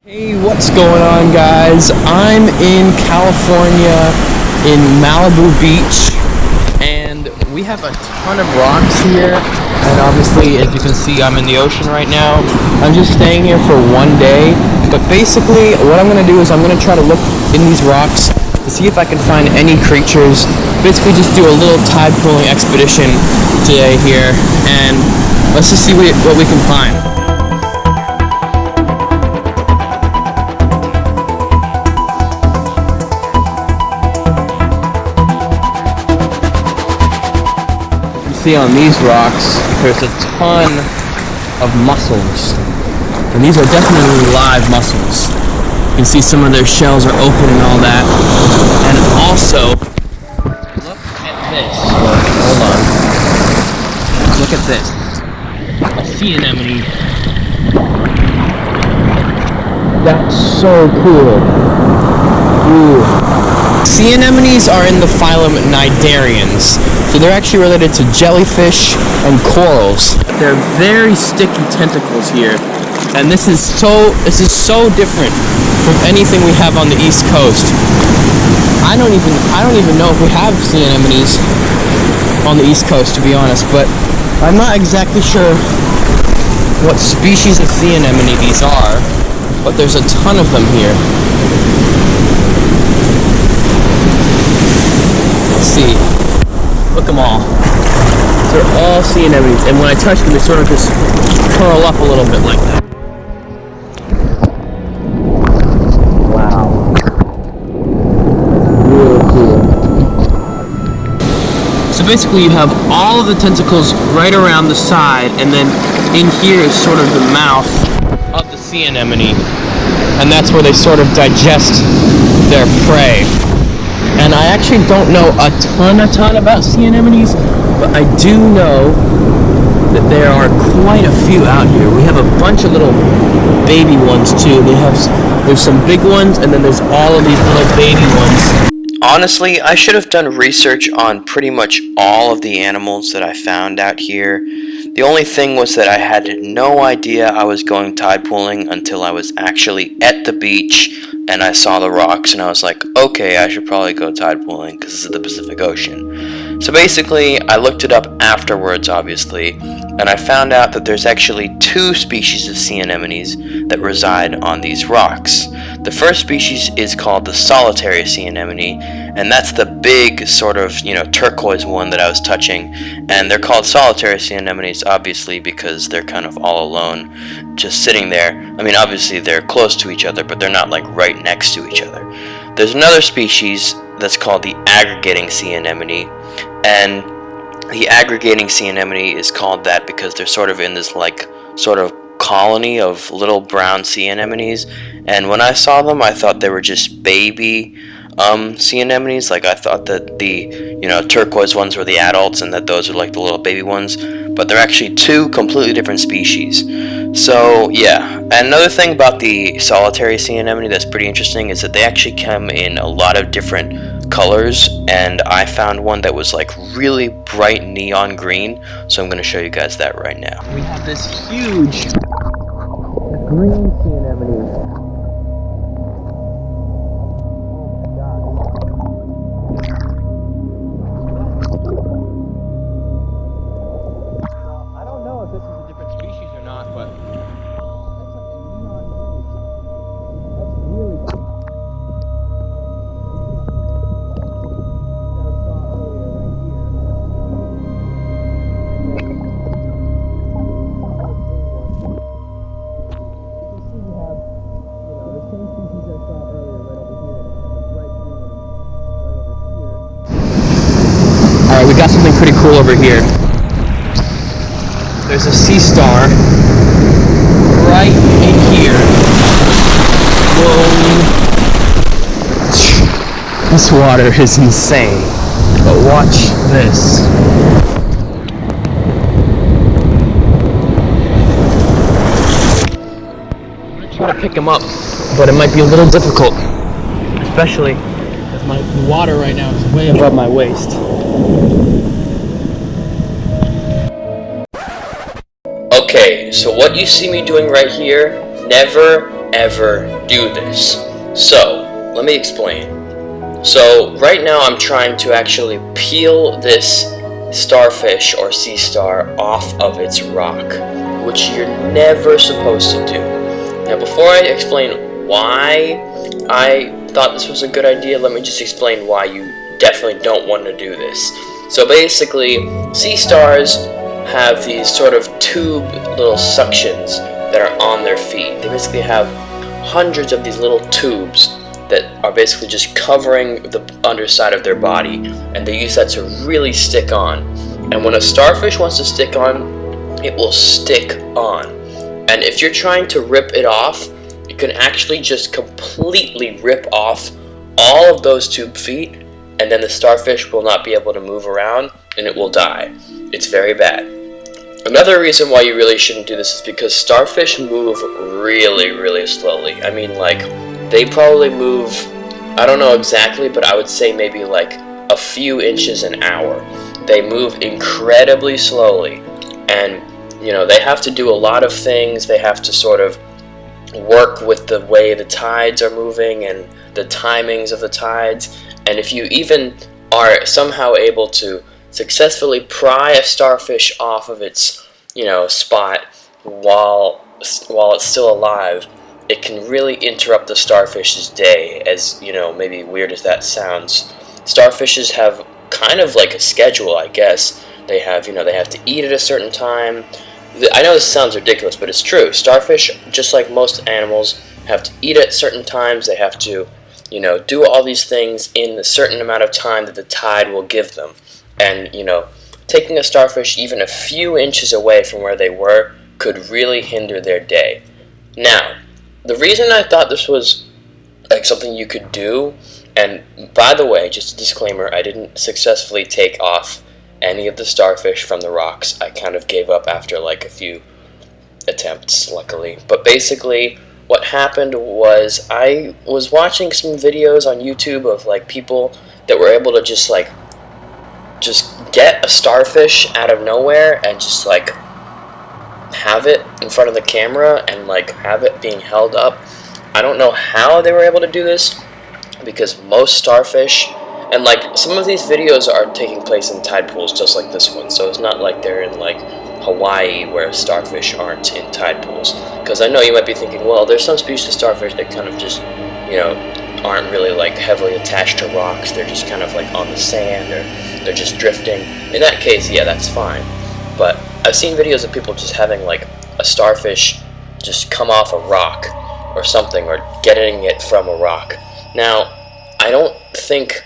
Hey, what's going on, guys? I'm in California in Malibu Beach, and we have a ton of rocks here, and obviously, as you can see, I'm in the ocean right now. I'm just staying here for one day, but basically what I'm going to do is I'm going to try to look in these rocks to see if I can find any creatures. Basically just do a little tide pooling expedition today here, and let's just see what we can find. See, on these rocks there's a ton of mussels, and these are definitely live mussels. You can see some of their shells are open and all that. And also, look at this. Hold on. Look at this. A sea anemone. That's so cool. Ooh. Sea anemones are in the phylum Cnidarians, so they're actually related to jellyfish and corals. They're very sticky tentacles here, and this is so different from anything we have on the East Coast. I don't even know if we have sea anemones on the East Coast, to be honest, but I'm not exactly sure what species of sea anemone these are, but there's a ton of them here. See, look them all. They're all sea anemones, and when I touch them, they sort of just curl up a little bit like that. Wow. Really cool. So basically you have all of the tentacles right around the side, and then in here is sort of the mouth of the sea anemone, and that's where they sort of digest their prey. And I actually don't know a ton about sea anemones, but I do know that there are quite a few out here. We have a bunch of little baby ones too. There's some big ones, and then there's all of these little baby ones. Honestly, I should have done research on pretty much all of the animals that I found out here. The only thing was that I had no idea I was going tide pooling until I was actually at the beach and I saw the rocks, and I was like, okay, I should probably go tide pooling because this is the Pacific Ocean. So basically, I looked it up afterwards, obviously, and I found out that there's actually two species of sea anemones that reside on these rocks. The first species is called the solitary sea anemone, and that's the big sort of, turquoise one that I was touching, and they're called solitary sea anemones obviously because they're kind of all alone, just sitting there. I mean, obviously they're close to each other, but they're not like right next to each other. There's another species that's called the aggregating sea anemone, and the aggregating sea anemone is called that because they're sort of in this sort of colony of little brown sea anemones, and when I saw them I thought they were just baby sea anemones. Like, I thought that the turquoise ones were the adults and that those are like the little baby ones, but they're actually two completely different species. So yeah, and another thing about the solitary sea anemone that's pretty interesting is that they actually come in a lot of different colors, and I found one that was like really bright neon green, so I'm going to show you guys that right now. We have this huge green sea anemone. I don't know if this is a different species or not, but that's like a neon green. That's really cool. That I saw earlier right here. You can see we have, the same species I saw earlier right over here. And the bright green right over here. Alright, we got something pretty cool over here. There's a sea star right in here. Whoa. This water is insane. But watch this. I'm gonna try to pick him up, but it might be a little difficult. Especially as my water right now is way above my waist. Okay, so what you see me doing right here, never ever do this. So, let me explain. So, right now I'm trying to actually peel this starfish or sea star off of its rock, which you're never supposed to do. Now, before I explain why I thought this was a good idea, let me just explain why you definitely don't want to do this. So basically, sea stars have these sort of tube little suctions that are on their feet. They basically have hundreds of these little tubes that are basically just covering the underside of their body, and they use that to really stick on. And when a starfish wants to stick on, it will stick on. And if you're trying to rip it off, you can actually just completely rip off all of those tube feet, and then the starfish will not be able to move around and it will die. It's very bad. Another reason why you really shouldn't do this is because starfish move really, really slowly. I mean, like, they probably move, I don't know exactly, but I would say maybe like a few inches an hour. They move incredibly slowly, and you know, they have to do a lot of things. They have to sort of work with the way the tides are moving and the timings of the tides. And if you even are somehow able to successfully pry a starfish off of its, you know, spot while it's still alive, it can really interrupt the starfish's day. As you know, maybe weird as that sounds, starfishes have kind of like a schedule, I guess. They have, you know, they have to eat at a certain time. I know this sounds ridiculous, but it's true. Starfish, just like most animals, have to eat at certain times. They have to, you know, do all these things in a certain amount of time that the tide will give them. And, you know, taking a starfish even a few inches away from where they were could really hinder their day. Now, the reason I thought this was like something you could do, and by the way, just a disclaimer, I didn't successfully take off any of the starfish from the rocks. I kind of gave up after like a few attempts, luckily. But basically, what happened was I was watching some videos on YouTube of like people that were able to just get a starfish out of nowhere and just like have it in front of the camera and like have it being held up. I don't know how they were able to do this, because most starfish, and like some of these videos are taking place in tide pools just like this one, so it's not like they're in like Hawaii where starfish aren't in tide pools. Because I know you might be thinking, well, there's some species of starfish that kind of just, you know, aren't really like heavily attached to rocks. They're just kind of like on the sand, or they're just drifting. In that case, yeah, that's fine. But I've seen videos of people just having like a starfish just come off a rock or something, or getting it from a rock. Now, I don't think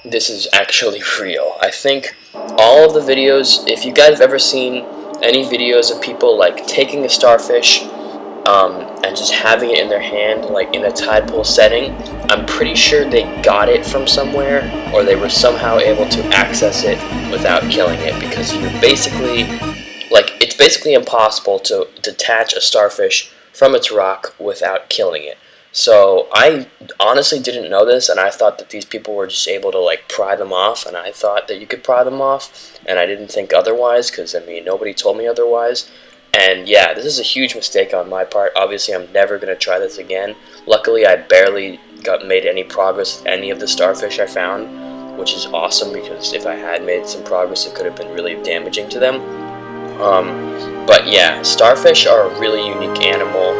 this is actually real. I think all of the videos, if you guys have ever seen any videos of people like taking a starfish and just having it in their hand, like in a tide pool setting, I'm pretty sure they got it from somewhere, or they were somehow able to access it without killing it, because you're basically, like, it's basically impossible to detach a starfish from its rock without killing it. So I honestly didn't know this, and I thought that these people were just able to like pry them off, and I thought that you could pry them off, and I didn't think otherwise, because I mean, nobody told me otherwise. And yeah, this is a huge mistake on my part. Obviously, I'm never going to try this again. Luckily, I barely made any progress with any of the starfish I found, which is awesome, because if I had made some progress, it could have been really damaging to them. But yeah, starfish are a really unique animal,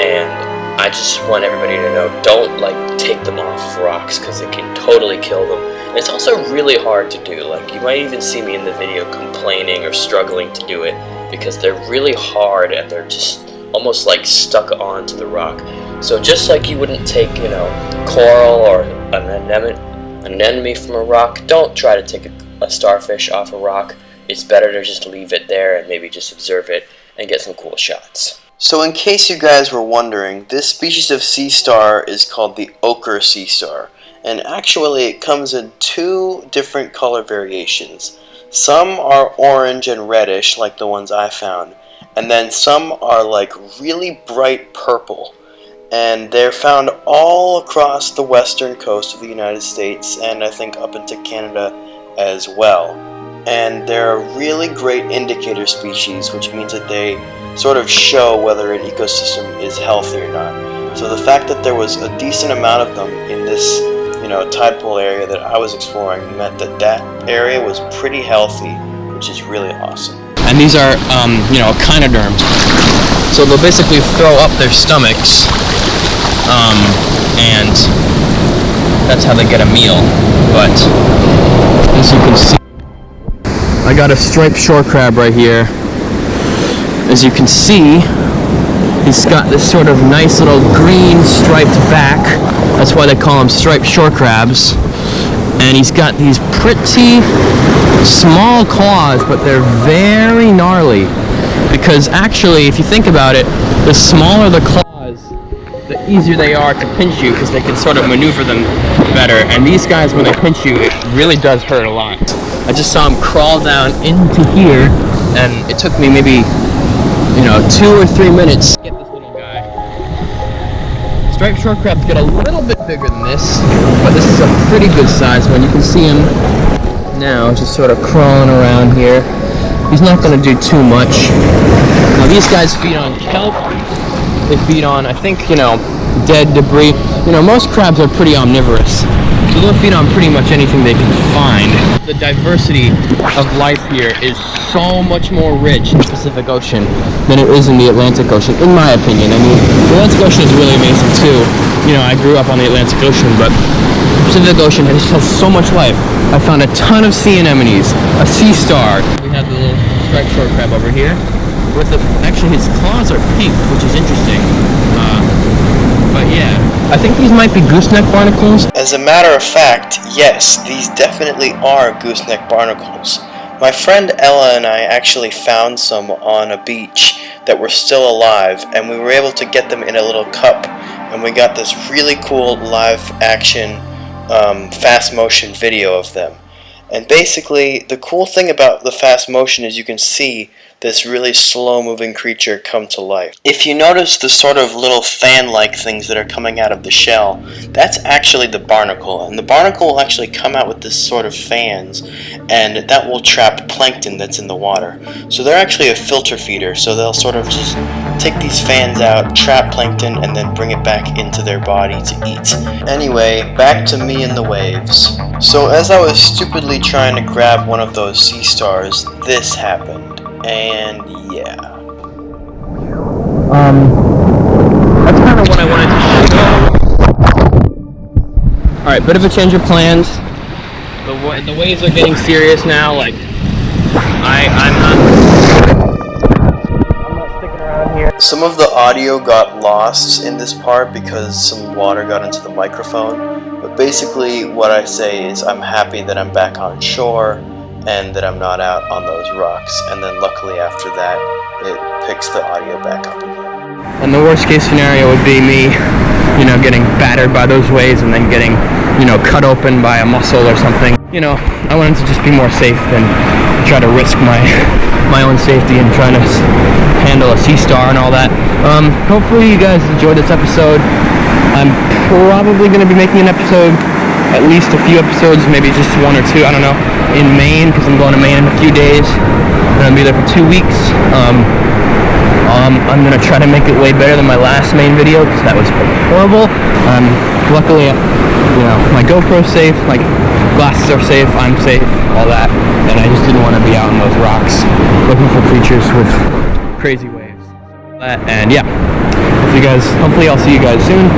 and I just want everybody to know, don't like take them off of rocks, because it can totally kill them. And it's also really hard to do. Like, you might even see me in the video complaining or struggling to do it, because they're really hard and they're just almost like stuck onto the rock. So just like you wouldn't take, you know, coral or an anemone from a rock, don't try to take a starfish off a rock. It's better to just leave it there and maybe just observe it and get some cool shots. So in case you guys were wondering, this species of sea star is called the ochre sea star, and actually it comes in two different color variations. Some are orange and reddish like the ones I found, and then some are like really bright purple, and they're found all across the western coast of the United States, and I think up into Canada as well. And they're a really great indicator species, which means that they sort of show whether an ecosystem is healthy or not. So the fact that there was a decent amount of them in this, tide pool area that I was exploring meant that that area was pretty healthy, which is really awesome. And these are, echinoderms. So they'll basically throw up their stomachs, and that's how they get a meal. But as you can see, I got a striped shore crab right here. As you can see, he's got this sort of nice little green striped back. That's why they call them striped shore crabs. And he's got these pretty small claws, but they're very gnarly. Because actually, if you think about it, the smaller the claws, the easier they are to pinch you, because they can sort of maneuver them better. And these guys, when they pinch you, it really does hurt a lot. I just saw him crawl down into here, and it took me maybe 2 or 3 minutes to get this little guy. Striped shore crabs get a little bit bigger than this, but this is a pretty good size one. You can see him now just sort of crawling around here. He's not going to do too much. Now these guys feed on kelp. They feed on, I think, dead debris. Most crabs are pretty omnivorous, so they'll feed on pretty much anything they can find. The diversity of life here is so much more rich in the Pacific Ocean than it is in the Atlantic Ocean, in my opinion. I mean, the Atlantic Ocean is really amazing too. I grew up on the Atlantic Ocean, but the Pacific Ocean has so much life. I found a ton of sea anemones, a sea star. We have the little striped shore crab over here. Actually, his claws are pink, which is interesting. But yeah, I think these might be gooseneck barnacles. As a matter of fact, yes, these definitely are gooseneck barnacles. My friend Ella and I actually found some on a beach that were still alive, and we were able to get them in a little cup, and we got this really cool live action fast motion video of them. And basically, the cool thing about the fast motion is you can see this really slow-moving creature come to life. If you notice the sort of little fan-like things that are coming out of the shell, that's actually the barnacle. And the barnacle will actually come out with this sort of fans, and that will trap plankton that's in the water. So they're actually a filter feeder, so they'll sort of just take these fans out, trap plankton, and then bring it back into their body to eat. Anyway, back to me and the waves. So as I was stupidly trying to grab one of those sea stars, this happened. And yeah. That's kind of what I wanted to show. Alright, bit of a change of plans. The waves are getting serious now, like, I'm not sticking around here. Some of the audio got lost in this part because some water got into the microphone. But basically what I say is I'm happy that I'm back on shore and that I'm not out on those rocks, and then luckily after that it picks the audio back up again. And the worst case scenario would be me, getting battered by those waves and then getting, cut open by a mussel or something. I wanted to just be more safe than try to risk my own safety and trying to handle a sea star and all that. Hopefully you guys enjoyed this episode. I'm probably going to be making an episode, at least a few episodes, maybe just 1 or 2, I don't know, in Maine, because I'm going to Maine in a few days. I'm going to be there for 2 weeks. I'm going to try to make it way better than my last Maine video, because that was horrible. Luckily, my GoPro's safe, my glasses are safe, I'm safe, all that, and I just didn't want to be out on those rocks looking for creatures with crazy waves. And yeah, hopefully I'll see you guys soon.